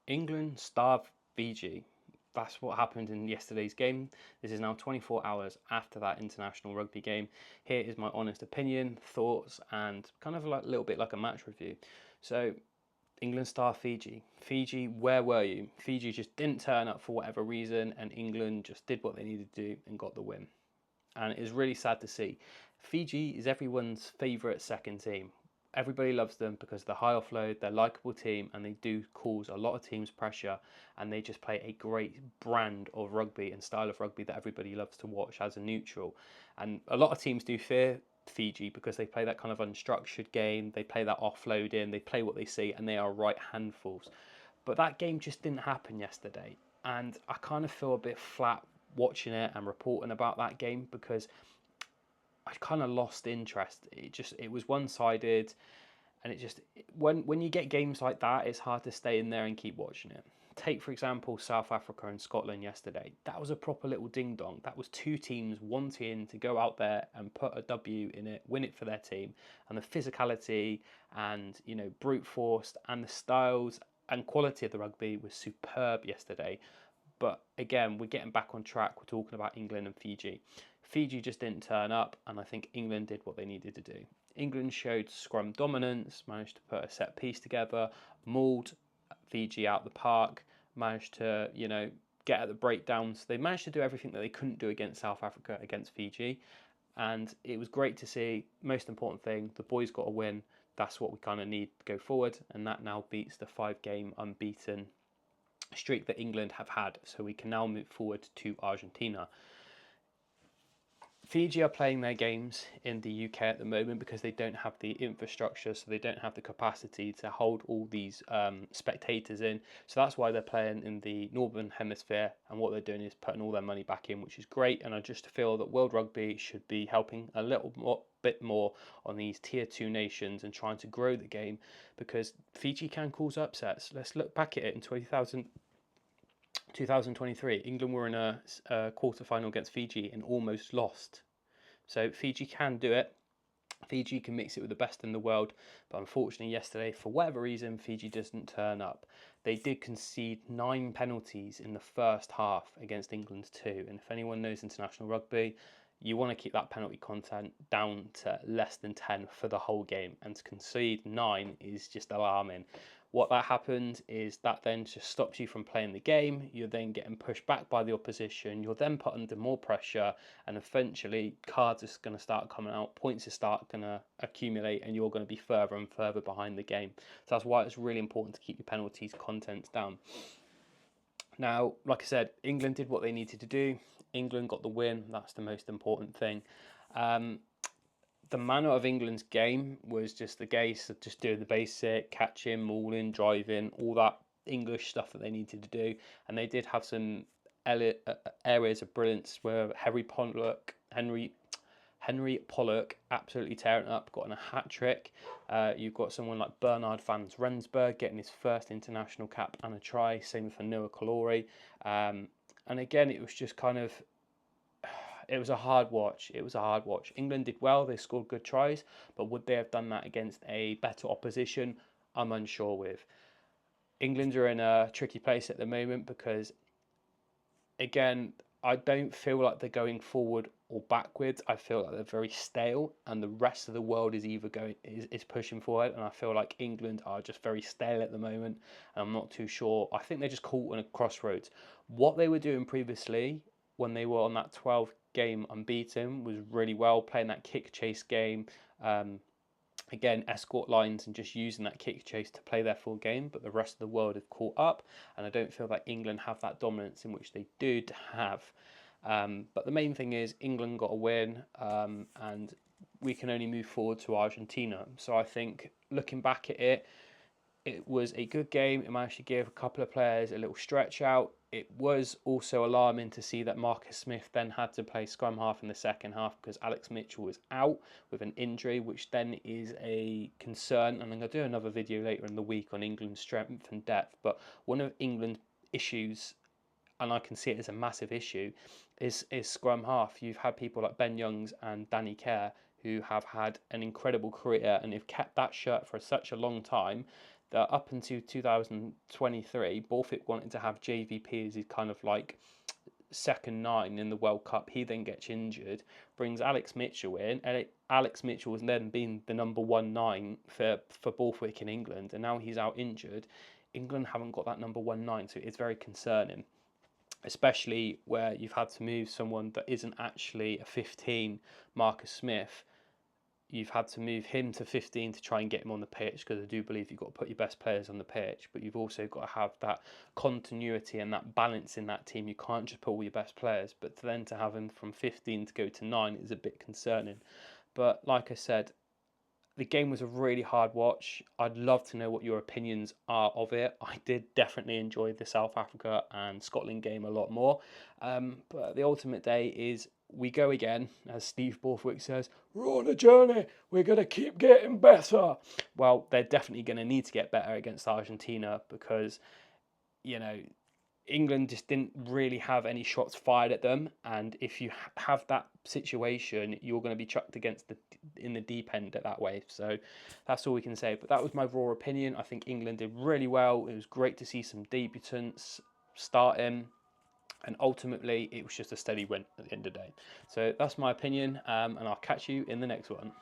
England starved Fiji. That's what happened in yesterday's game. This is now 24 hours after that international rugby game. Here is my honest opinion, thoughts, and kind of like a little bit like a match review. So, England starved Fiji. Fiji, where were you? Fiji just didn't turn up for whatever reason, and England just did what they needed to do and got the win. And it is really sad to see. Fiji is everyone's favourite second team. Everybody loves them because they're high offload, they're a likeable team, and they do cause a lot of teams pressure. And they just play a great brand of rugby and style of rugby that everybody loves to watch as a neutral. And a lot of teams do fear Fiji because they play that kind of unstructured game, they play that offloading, they play what they see, and they are right handfuls. But that game just didn't happen yesterday, and I kind of feel a bit flat watching it and reporting about that game because I kind of lost interest. It was one sided, and it just when you get games like that, it's hard to stay in there and keep watching it. Take for example South Africa and Scotland yesterday. That was a proper little ding dong. That was two teams wanting to go out there and put a W in it, win it for their team, and the physicality and brute force and the styles and quality of the rugby was superb yesterday. But again, we're getting back on track. We're talking about England and Fiji. Fiji just didn't turn up, and I think England did what they needed to do. England showed scrum dominance, managed to put a set piece together, mauled Fiji out the park, managed to, get at the breakdowns. They managed to do everything that they couldn't do against South Africa, against Fiji. And it was great to see. Most important thing, the boys got a win. That's what we kind of need to go forward. And that now beats the 5 game unbeaten streak that England have had. So we can now move forward to Argentina. Fiji are playing their games in the UK at the moment because they don't have the infrastructure, so they don't have the capacity to hold all these spectators in. So that's why they're playing in the Northern Hemisphere, and what they're doing is putting all their money back in, which is great. And I just feel that World Rugby should be helping a bit more on these tier 2 nations and trying to grow the game, because Fiji can cause upsets. Let's look back at it in 2023, England were in a quarter final against Fiji and almost lost. So Fiji can do it. Fiji can mix it with the best in the world, but unfortunately yesterday, for whatever reason, Fiji doesn't turn up. They did concede 9 penalties in the first half against England's 2, and if anyone knows international rugby, you want to keep that penalty content down to less than 10 for the whole game, and to concede 9 is just alarming. What that happens is that then just stops you from playing the game. You're then getting pushed back by the opposition. You're then put under more pressure, and eventually cards are going to start coming out, points are start going to accumulate, and you're going to be further and further behind the game. So that's why it's really important to keep your penalties contents down. Now, like I said, England did what they needed to do. England got the win. That's the most important thing. Um, the manner of England's game was just the case of just doing the basic, catching, mauling, driving, all that English stuff that they needed to do. And they did have some areas of brilliance where Henry Pollock absolutely tearing up, got on a hat trick. You've got someone like Bernard van Rensburg getting his first international cap and a try. Same for Noah Kalori. And again, it was just kind of, it was a hard watch. It was a hard watch. England did well. They scored good tries, but would they have done that against a better opposition? I'm unsure with. England are in a tricky place at the moment because, again, I don't feel like they're going forward or backwards. I feel like they're very stale, and the rest of the world is either is pushing forward, and I feel like England are just very stale at the moment. And I'm not too sure. I think they're just caught on a crossroads. What they were doing previously, when they were on that 12 game unbeaten, was really well, playing that kick chase game. Again, escort lines and just using that kick chase to play their full game, but the rest of the world have caught up, and I don't feel like England have that dominance in which they do have. But the main thing is England got a win, and we can only move forward to Argentina. So I think looking back at it, it was a good game. It managed to give a couple of players a little stretch out. It was also alarming to see that Marcus Smith then had to play scrum half in the second half because Alex Mitchell was out with an injury, which then is a concern. And I'm going to do another video later in the week on England's strength and depth. But one of England's issues, and I can see it as a massive issue, is scrum half. You've had people like Ben Youngs and Danny Kerr who have had an incredible career and have kept that shirt for such a long time that up until 2023, Borthwick wanted to have JVP as his kind of like second nine in the World Cup. He then gets injured, brings Alex Mitchell in, and Alex Mitchell has then been the number 1 9 for Borthwick in England, and now he's out injured. England haven't got that number 1 9, so it's very concerning, especially where you've had to move someone that isn't actually a 15, Marcus Smith. You've had to move him to 15 to try and get him on the pitch, because I do believe you've got to put your best players on the pitch, but you've also got to have that continuity and that balance in that team. You can't just put all your best players, but then to have him from 15 to go to 9 is a bit concerning. But like I said, the game was a really hard watch. I'd love to know what your opinions are of it. I did definitely enjoy the South Africa and Scotland game a lot more. But the ultimate day is we go again, as Steve Borthwick says, we're on a journey, we're going to keep getting better. Well, they're definitely going to need to get better against Argentina, because, you know, England just didn't really have any shots fired at them, and if you have that situation, you're going to be chucked in the deep end that way. So that's all we can say. But that was my raw opinion. I think England did really well. It was great to see some debutants starting, and ultimately it was just a steady win at the end of the day. So that's my opinion, and I'll catch you in the next one.